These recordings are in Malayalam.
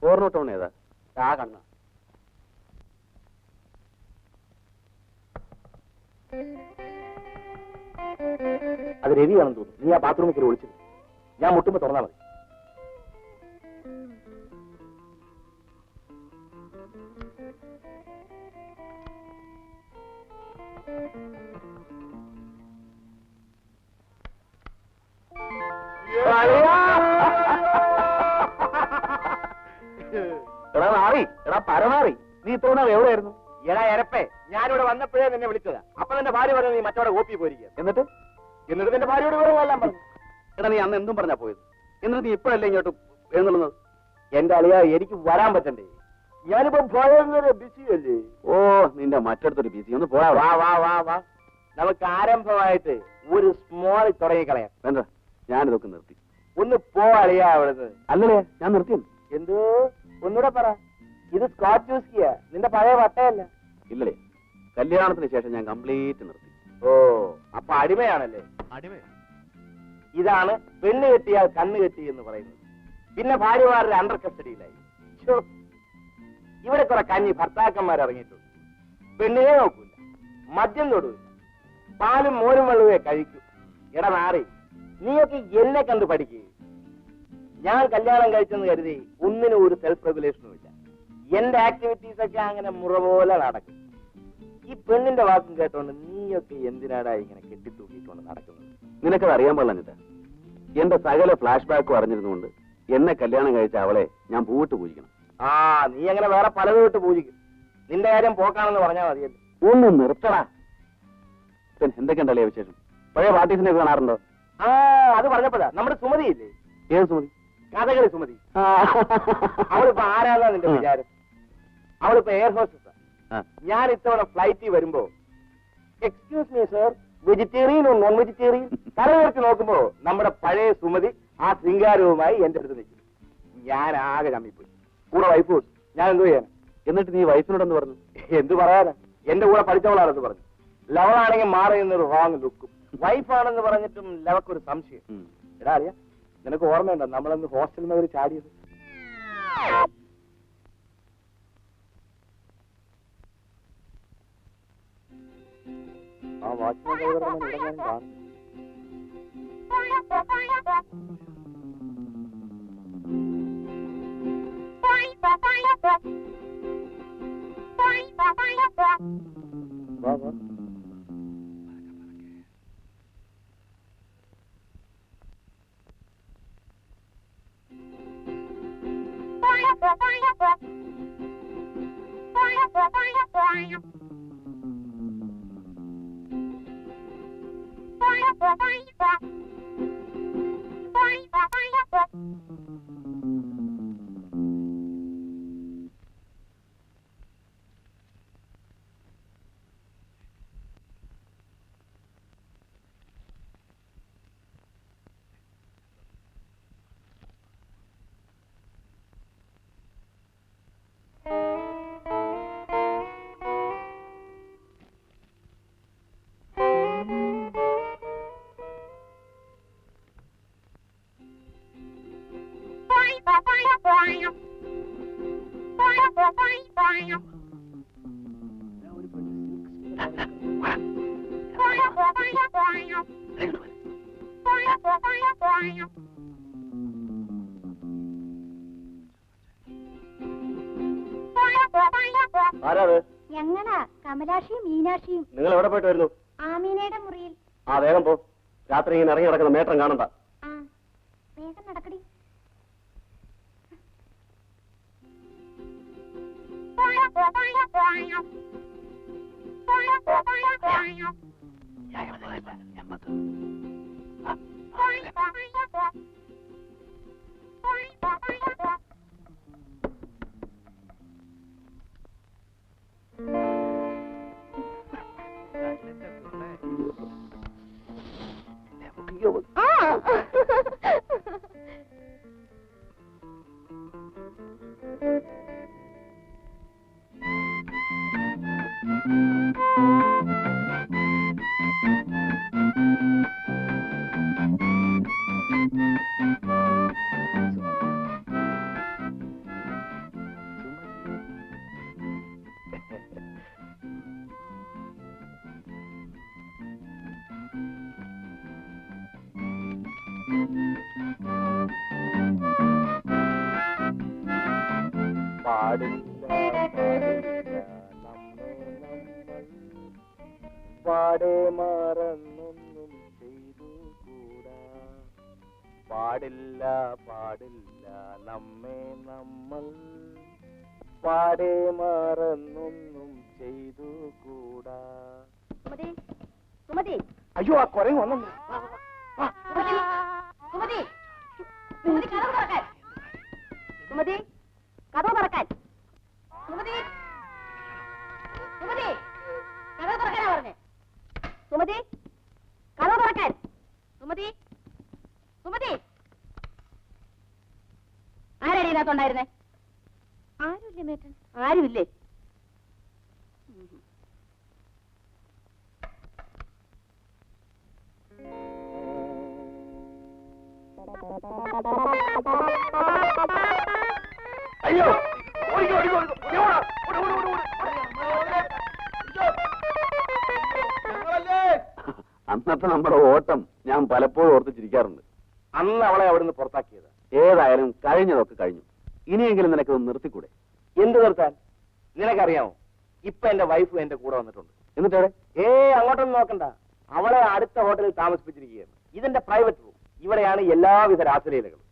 4 ടൗൺ ഏതാ? ആ കണ്ണ. അത് രവിയാണെന്ന് തോന്നുന്നു. നീ ആ ബാത്റൂമിൽ കയറി ഒളിച്ചത്. ഞാൻ മുട്ടുമ്പോ തുറന്നാ മതി. എടാ മാറി, എടാ പരമാറി, നീ ഇത്തവണ എവിടെയായിരുന്നു? എടാ എരപ്പേ, ഞാനിവിടെ വന്നപ്പോഴേ നിന്നെ വിളിച്ചതാ. അപ്പൊ നിന്റെ ഭാര്യ പറഞ്ഞു നീ മറ്റവിടെ ഓപ്പി പോയിരിക്കുക. എന്നിട്ട് നിന്റെ ഭാര്യയോട് വിവരങ്ങളെല്ലാം പറഞ്ഞു. എടാ നീ അന്ന് എന്തും പറഞ്ഞാ പോയത്? എന്നിട്ട് നീ ഇപ്പോഴല്ലേ ഇങ്ങോട്ട് എഴുന്നള്ളുന്നത്? എന്റെ അളിയ, എനിക്ക് വരാൻ പറ്റണ്ടേ? ഞാനിപ്പോ ഭയങ്കര ബിസി അല്ലേ. ഓ, നിന്റെ മറ്റടുത്തൊരു ബിസി. ഒന്ന് പോയാ. വാ വാ വാ വാ, നമുക്ക് ആരംഭമായിട്ട് ഒരു സ്മോൾ തുടങ്ങിക്കളയാം. വേണ്ട, ഞാനിതൊക്കെ നിർത്തി. ഒന്ന് പോ അളിയാ അവിടുന്ന്. അല്ലല്ലേ, ഞാൻ നിർത്തിയോ? എന്തോ ഒന്നുകൂടെ പറ. ഇത് സ്കോച്ച് വിസ്കിയാ, നിന്റെ പഴയ വട്ടയല്ല. ഇല്ലല്ലേ, കല്യാണത്തിന് ശേഷം ഞാൻ കംപ്ലീറ്റ് നിർത്തി. ഓ, അപ്പൊ അടിമയാണല്ലേ? അടിമ. ഇതാണ് പെണ്ണ് കെട്ടിയാൽ കണ്ണ് കെട്ടി എന്ന് പറയുന്നത്. പിന്നെ ഭാര്യമാരുടെ അണ്ടർ കസ്റ്റഡിയിലായി. ഇവിടെ കുറെ കഞ്ഞി ഭർത്താക്കന്മാർ ഇറങ്ങിയിട്ടുണ്ട്. പെണ്ണിനെ നോക്കൂല, മദ്യം തൊടൂല, പാലും മോരും വെള്ളവേ കഴിക്കൂ. എടാ നാറി, നീയൊക്കെ എന്നെ കണ്ടു പഠിക്കുക. ഞാൻ കല്യാണം കഴിച്ചെന്ന് കരുതി ഒന്നിനും ഒരു സെൽഫ് റെഗുലേഷനും ഇല്ല. എന്റെ ആക്ടിവിറ്റീസ് ഒക്കെ അങ്ങനെ മുറ പോലെ നടക്കും. ഈ പെണ്ണിന്റെ വാക്കും കേട്ടോണ്ട് നീയൊക്കെ എന്തിനാടാ ഇങ്ങനെ കെട്ടിത്തൂക്കിക്കൊണ്ട് നടക്കുന്നത്? നിനക്കത് അറിയാൻ പാടില്ല. എന്റെ സകല ഫ്ലാഷ് ബാക്കും അറിഞ്ഞിരുന്നുകൊണ്ട് എന്നെ കല്യാണം കഴിച്ച അവളെ ഞാൻ പൂവിട്ട് പൂജിക്കണം. ആ, നീ അങ്ങനെ വേറെ പലതും ഇട്ട് പൂജിക്കും. നിന്റെ കാര്യം പോക്കാണെന്ന് പറഞ്ഞാൽ മതിയല്ലോ. ഒന്ന് നിർത്തടാ. എന്തൊക്കെയുണ്ടല്ലേ വിശേഷം? പഴയ പാർട്ടീസിനെ കാണാറുണ്ടോ? ആ, അത് പറഞ്ഞപ്പോഴാ നമ്മുടെ സുമതി ഇല്ലേ? ഏത് സുമതി? കഥകളി സുമതി. അവളിപ്പോ ആരാന്നാ നിന്റെ വിചാരം? അവളിപ്പോ എയർ ഹോസ്റ്റസാ. ഞാൻ ഇത്തവണ ഫ്ലൈറ്റിൽ വരുമ്പോ excuse me sir, vegetarian or non vegetarian കരകയർത്തി നോക്കുമ്പോ നമ്മുടെ പഴയ സുമതി ആ ശൃംഗാരവുമായി എന്റെ അടുത്ത് നിൽക്കും. ഞാൻ ആകെ ചമ്മിപ്പോയി. കൂടെ വൈഫ്. ഞാൻ എന്തു ചെയ്യാൻ? എന്നിട്ട് നീ വൈഫിനോടൊന്ന് പറഞ്ഞു? എന്തു പറയാനാ, എന്റെ കൂടെ പഠിച്ചവളാണെന്ന് പറഞ്ഞു. ലവളാണെങ്കിൽ മാറി നിന്നൊരു റോങ് ലുക്കും. വൈഫാണെന്ന് പറഞ്ഞിട്ടും ലവക്കൊരു സംശയം. എടാ അറിയാ, നിനക്ക് ഓർമ്മയുണ്ടോ നമ്മളന്ന് ഹോസ്റ്റലിൽ നിന്ന് ചാടിയത്? ആ വാച്ച്മാൻ ഇവിടെ ഞാൻ കാണും. വാ വാ. ആരാത്? ഞങ്ങളാ കമലാക്ഷിയും മീനാക്ഷിയും. നിങ്ങൾ എവിടെ പോയിട്ട് വരുന്നു? ആമീനയുടെ മുറിയിൽ. ആ, വേഗം പോ. രാത്രി ഇങ്ങനെ ഇറങ്ങി നടക്കുന്ന മേട്ടം കാണണ്ട. ആ, വേഗം നടക്കടി. പാടില്ല പാടില്ല നമ്മെ നമ്മൾ പാടെ മറന്നൊന്നും ചെയ്തു കൂടാ. പാടില്ല പാടില്ല നമ്മെ നമ്മൾ പാടെ മറന്നൊന്നും ചെയ്തു കൂടാ. സുമതി സുമതി അയ്യോ, ആ കുരങ്ങ് വന്നു. സുമതി സുമതി കഥ തുറക്കാൻ. സുമതി കഥ തുറക്കാൻ. സുമതി സുമതി കഥ തുറക്കാനാ പറഞ്ഞേ. സുമതി കഥ തുറക്കാൻ. സുമതി സുമതി ആരാടി ഇതിനകത്തുണ്ടായിരുന്നേ? ആരുമില്ലേ മേട്ടൻ? ആരുമില്ലേ? അയ്യോ, ഓടിക്കോ, ഓടിക്കോ, ഓടിക്കോ. ഓടി, ഓടി, ഓടി, ഓടി, ഓടി. അന്നത്തെ നമ്മുടെ ഓട്ടം ഞാൻ പലപ്പോഴും ഓർത്ത് ചിരിക്കാറുണ്ട്. അന്ന് അവളെ അവിടുന്ന് പുറത്താക്കിയത്. ഏതായാലും കഴിഞ്ഞതൊക്കെ കഴിഞ്ഞു. ഇനിയെങ്കിലും നിനക്കൊന്ന് നിർത്തിക്കൂടെ? എന്ത് നിർത്താൻ? നിനക്കറിയാമോ, ഇപ്പൊ എന്റെ വൈഫ് എന്റെ കൂടെ വന്നിട്ടുണ്ട്. എന്നിട്ട് അങ്ങോട്ടൊന്നും നോക്കണ്ട. അവളെ അടുത്ത ഹോട്ടലിൽ താമസിപ്പിച്ചിരിക്കുകയാണ്. ഇതെന്റെ പ്രൈവറ്റ് റൂം. ഇവിടെയാണ് എല്ലാവിധ രാസലീലകളും.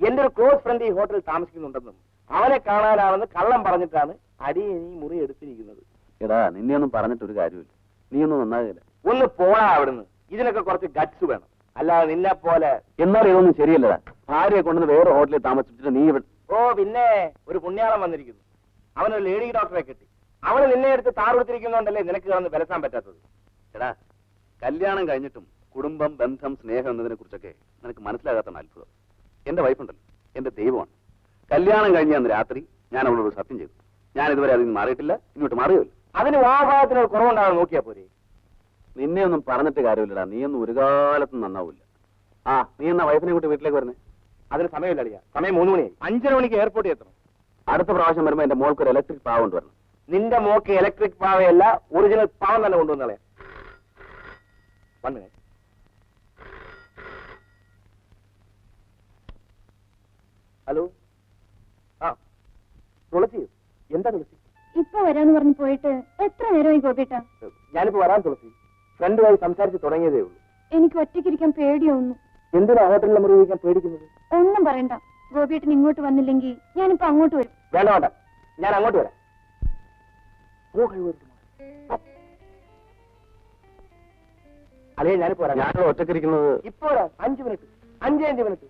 എന്റെ ഒരു ക്ലോസ് ഫ്രണ്ട് ഈ ഹോട്ടലിൽ താമസിക്കുന്നുണ്ടെന്നും അവനെ കാണാനാണെന്ന് കള്ളം പറഞ്ഞിട്ടാണ് അടിയെ ഈ മുറി എടുത്തിരിക്കുന്നത്. എടാ, നിന്നെ ഒന്നും പറഞ്ഞിട്ടൊരു കാര്യമില്ല. നീ ഒന്നും നന്നാകില്ല. ഒന്ന് പോടാ അവിടുന്ന്. ഇതിനൊക്കെ കുറച്ച് ഗട്സ് വേണം. അല്ലാതെ നിന്നെ പോലെ. എന്നാലും ഇതൊന്നും ശരിയല്ലടാ. ഭാര്യയെ കൊണ്ടുവന്ന് വേറെ ഹോട്ടലിൽ താമസിപ്പിച്ചിട്ട് നീ ഇവിടെ. ഓ പിന്നെ, ഒരു പുണ്യാളം വന്നിരിക്കുന്നു. അവനൊരു ലേഡി ഡോക്ടറെ കിട്ടി. അവള് നിന്നെ എടുത്ത് താറുകൊടുത്തിരിക്കുന്നോണ്ടല്ലേ നിനക്ക് കിടന്ന് വിലസാൻ പറ്റാത്തത്. എടാ, കല്യാണം കഴിഞ്ഞിട്ടും കുടുംബം, ബന്ധം, സ്നേഹം എന്നതിനെ കുറിച്ചൊക്കെ നിനക്ക് മനസ്സിലാകാത്ത അത്ഭുതം. എന്റെ വൈഫുണ്ടല്ലോ, എന്റെ ദൈവമാണ്. കല്യാണം കഴിഞ്ഞ അന്ന് രാത്രി ഞാൻ അവളോട് സത്യം ചെയ്തു. ഞാൻ ഇതുവരെ അതിൽ നിന്ന് മാറിയിട്ടില്ല, ഇങ്ങോട്ട് മാറിയുമില്ല. അതിന് വാഭാഗത്തിനൊരു കുറവുണ്ടാകാൻ നോക്കിയാ പോരെ. നിന്നെ ഒന്നും പറഞ്ഞിട്ട് കാര്യമില്ലടാ. നീയൊന്നും ഒരു കാലത്തും നന്നാവില്ല. ആ, നീ എന്നാ വൈഫിനെ കൂട്ടി വീട്ടിലേക്ക് വരുന്നേ? അതിന് സമയമില്ല അടിയാ. സമയം 3 മണിയായി. 5:30 മണിക്ക് എയർപോർട്ടിൽ എത്തണം. അടുത്ത പ്രാവശ്യം വരുമ്പോ എന്റെ മോൾക്ക് ഒരു ഇലക്ട്രിക് പാവ കൊണ്ടുവരണം. നിന്റെ മോക്ക് ഇലക്ട്രിക് പാവയല്ല, ഒറിജിനൽ പാവം തന്നെ കൊണ്ടുവന്നളെ. വന്നേ. ഹലോ. ആ, തുളസി. എന്താ തുളസി? ഇപ്പൊ വരാന്ന് പറഞ്ഞു പോയിട്ട് എത്ര നേരമായി ഗോപിട്ടാ? ഞാനിപ്പോ വരാൻ തുളസി. ഫ്രണ്ടുമായി സംസാരിച്ച് തുടങ്ങിയതേ ഉള്ളൂ. എനിക്ക് ഒറ്റയ്ക്കിരിക്കാൻ പേടിയൊന്നു. എന്തിനാ ഹോട്ടലിൽ മുറി വയ്ക്കാൻ പേടിക്കുന്നത്? ഒന്നും പറയണ്ട. ഗോപിയേട്ടൻ ഇങ്ങോട്ട് വന്നില്ലെങ്കിൽ ഞാനിപ്പോ അങ്ങോട്ട് വരും. വേണ്ട വേണ്ട, ഞാൻ അങ്ങോട്ട് വരാം. അല്ലേ, ഞാനിപ്പോ വരാം. ഞാനിവിടെ ഒറ്റക്കിരിക്കുന്നത്. ഇപ്പൊ വരാം. 5 മിനിറ്റ്. 5 മിനിറ്റ്.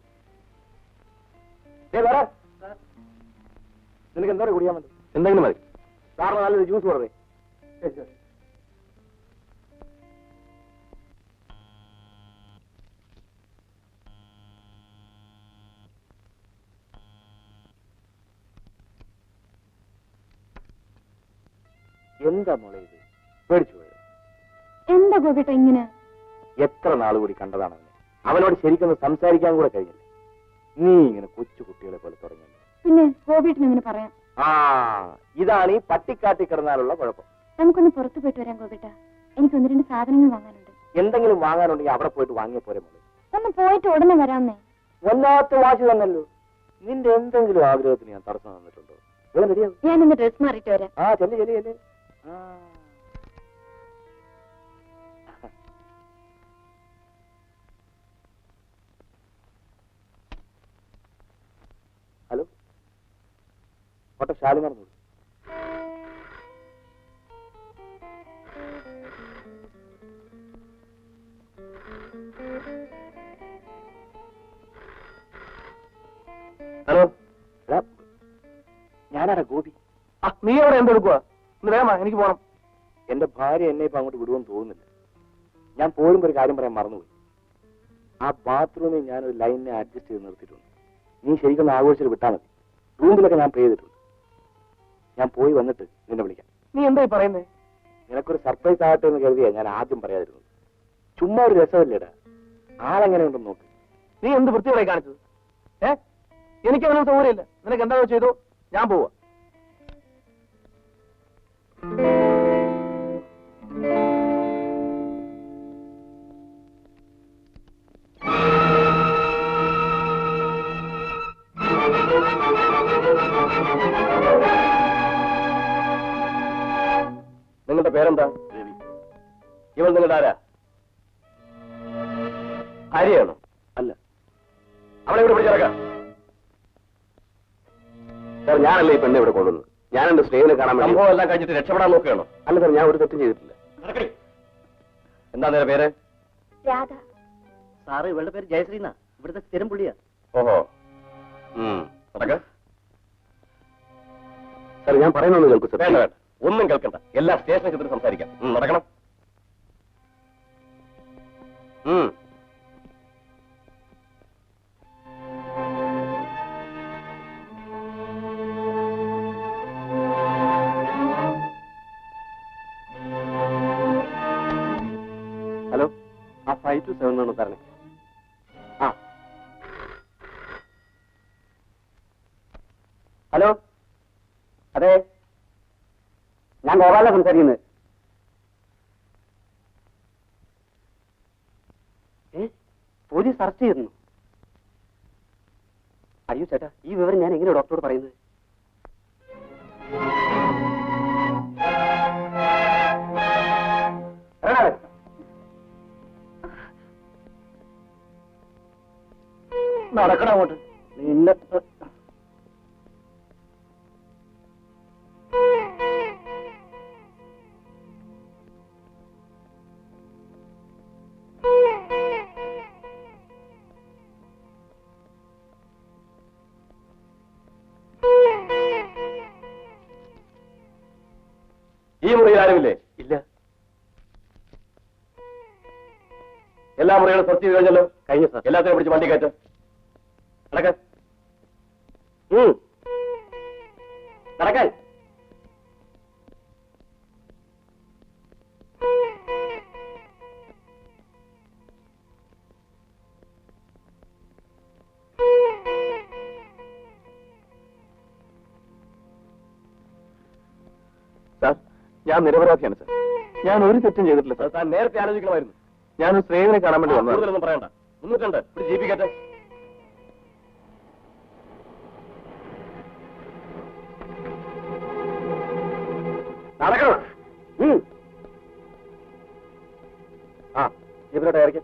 വരാം. നിനക്ക് എന്തോരം കുടിയാൻ വേണ്ടി? എന്തെങ്കിലും മതി. സാറിന് നല്ലൊരു ജ്യൂസ് കൊടുവേ. എന്താ മോളെ ഇത്? പേടിച്ചു പോയോ? എന്താ ഗോപിയേട്ട ഇങ്ങനെ? എത്ര നാൾ കൂടി കണ്ടതാണ് അവനെ. അവനോട് ശരിക്കൊന്ന് സംസാരിക്കാൻ കൂടെ കഴിഞ്ഞില്ല. നീ ഇങ്ങനെ കൊച്ചു കുട്ടികളെ പോലെ തുടങ്ങിയല്ലോ. പിന്നെ ഗോപിയേട്ടൻ ഇങ്ങനെ പറയാം. ആ, ഇതാണ് ഈ പട്ടിക്കാട്ടി കിടന്നാലുള്ള കുഴപ്പം. നമുക്കൊന്ന് പുറത്തു പോയിട്ട് വരാം ഗോപിയേട്ട. എനിക്ക് 1-2 സാധനങ്ങൾ വാങ്ങാനുണ്ട്. എന്തെങ്കിലും വാങ്ങാനുണ്ടെങ്കിൽ അവിടെ പോയിട്ട് വാങ്ങിയ പോരെ മോളെ. ഒന്ന് പോയിട്ട് ഉടനെ വരാമെന്നേ. വല്ലാത്ത വാശി തന്നല്ലോ. നിന്റെ എന്തെങ്കിലും ആഗ്രഹത്തിന് ഞാൻ തടസ്സം തന്നിട്ടുണ്ടോ? റെഡിയാവും. ഞാനൊന്ന് ഡ്രസ് മാറിയിട്ട് വരാം. ആ, ചെല്ല് ചെല്ല് ചെല്ല്. Hello, auto Shalimar. ഹലോ. ഞാനാടാ ഗോപി. നീ അവിടെ എന്തെടുക്കുക? ഒന്ന് വേഗമാ, എനിക്ക് പോകണം. എന്റെ ഭാര്യ എന്നെ ഇപ്പൊ അങ്ങോട്ട് വിടുമെന്ന് തോന്നുന്നില്ല. ഞാൻ പോലും ഒരു കാര്യം പറയാൻ മറന്നുപോയി. ആ ബാത്റൂമിൽ ഞാനൊരു ലൈനിനെ അഡ്ജസ്റ്റ് ചെയ്ത് നിർത്തിയിട്ടുണ്ട്. നീ ശരിക്കും ആഘോഷിച്ചിട്ട് വിട്ടാൽ മതി. റൂമിലൊക്കെ ഞാൻ പേ ചെയ്തിട്ടുണ്ട്. ഞാൻ പോയി വന്നിട്ട് നിന്നെ വിളിക്കാം. നീ എന്തായി പറയുന്നേ? നിനക്കൊരു സർപ്രൈസ് ആകട്ടെ എന്ന് കരുതിയാ ഞാൻ ആദ്യം പറയാതിരുന്നത്. ചുമ്മാ ഒരു രസമല്ലേടാ. ആളെങ്ങനെയുണ്ടെന്ന് നോക്ക്. നീ എന്ത് വൃത്തിയോടെ കാണിച്ചത്? എനിക്ക് അങ്ങനെ സൗകര്യമില്ല. നിനക്ക് എന്താ ചെയ്തോ, ഞാൻ പോവാ. നിങ്ങളുടെ പേരെന്താ? രവി. ഇവൾ നിങ്ങളുടെ ആരാ? ഭാര്യയാണോ? അല്ല അവളെ ഇവിടെ പിടിച്ചിറക്കാം. സാർ, ഞാനല്ല ഈ പെണ്ണെ ഇവിടെ കൊണ്ടുവന്നത്. ഞാൻ എന്റെ സ്നേഹിതനെ കാണാൻ വേണ്ടി. സംഭവം എല്ലാം കഴിഞ്ഞിട്ട് രക്ഷപ്പെടാൻ നോക്കുകയാണോ? അല്ല സാർ, ഞാൻ ഒരു തെറ്റും ചെയ്തിട്ടില്ല. നടക്കടി. എന്താ നിന്റെ പേര്? രാധ. സാറ് ഇവളുടെ പേര് ജയശ്രീന്നാ, ഇവിടുത്തെ സ്ഥിരം പുള്ളിയാ. ഓഹോ. നടക്ക. സാർ, ഞാൻ പറയുന്നൊന്ന് കേൾക്കൂ സാർ. വേണ്ട വേണ്ട, ഒന്നും കേൾക്കണ്ട. എല്ലാ സ്റ്റേഷനിൽ ചെന്നിട്ട് സംസാരിക്കാം. നടക്കണം. ഹലോ, ആ 527 ആണ് തരണേ. ആ ഹലോ, അതെ, ഞാൻ ഗോപാല സംസാരിക്കുന്നത്. പോലീസ് അറസ്റ്റ് ചെയ്തിരുന്നു. അയ്യോ ചേട്ടാ, ഈ വിവരം ഞാൻ എങ്ങനെ ഡോക്ടറോട് പറയുന്നത്? നടക്കണം അങ്ങോട്ട്. നിന്നെ ഈ മുറിയിൽ ആരുമില്ലേ? ഇല്ല. എല്ലാ മുറികളും സെർച്ച് ചെയ്ത് കഴിഞ്ഞല്ലോ. കഴിഞ്ഞ സാർ. എല്ലാത്തിനും പിടിച്ച് വണ്ടി കയറ്റം. നടക്കാൻ. നടക്കാൻ. സാർ, ഞാൻ നിരപരാധിയാണ് സാർ. ഞാൻ ഒരു തെറ്റും ചെയ്തിട്ടില്ല സാർ. താൻ നേരത്തെ ആലോചിക്കണമായിരുന്നു. ഞാനൊരു സ്നേഹിതനെ കാണാൻ വേണ്ടി വന്നതാണ്. കൂടുതലൊന്നും പറയണ്ട. 302 ഒരു ജീപ്പി കയറ്റം. നടക്കണം. ആ, ജീപ്പിലോട്ട് ഇറക്കി.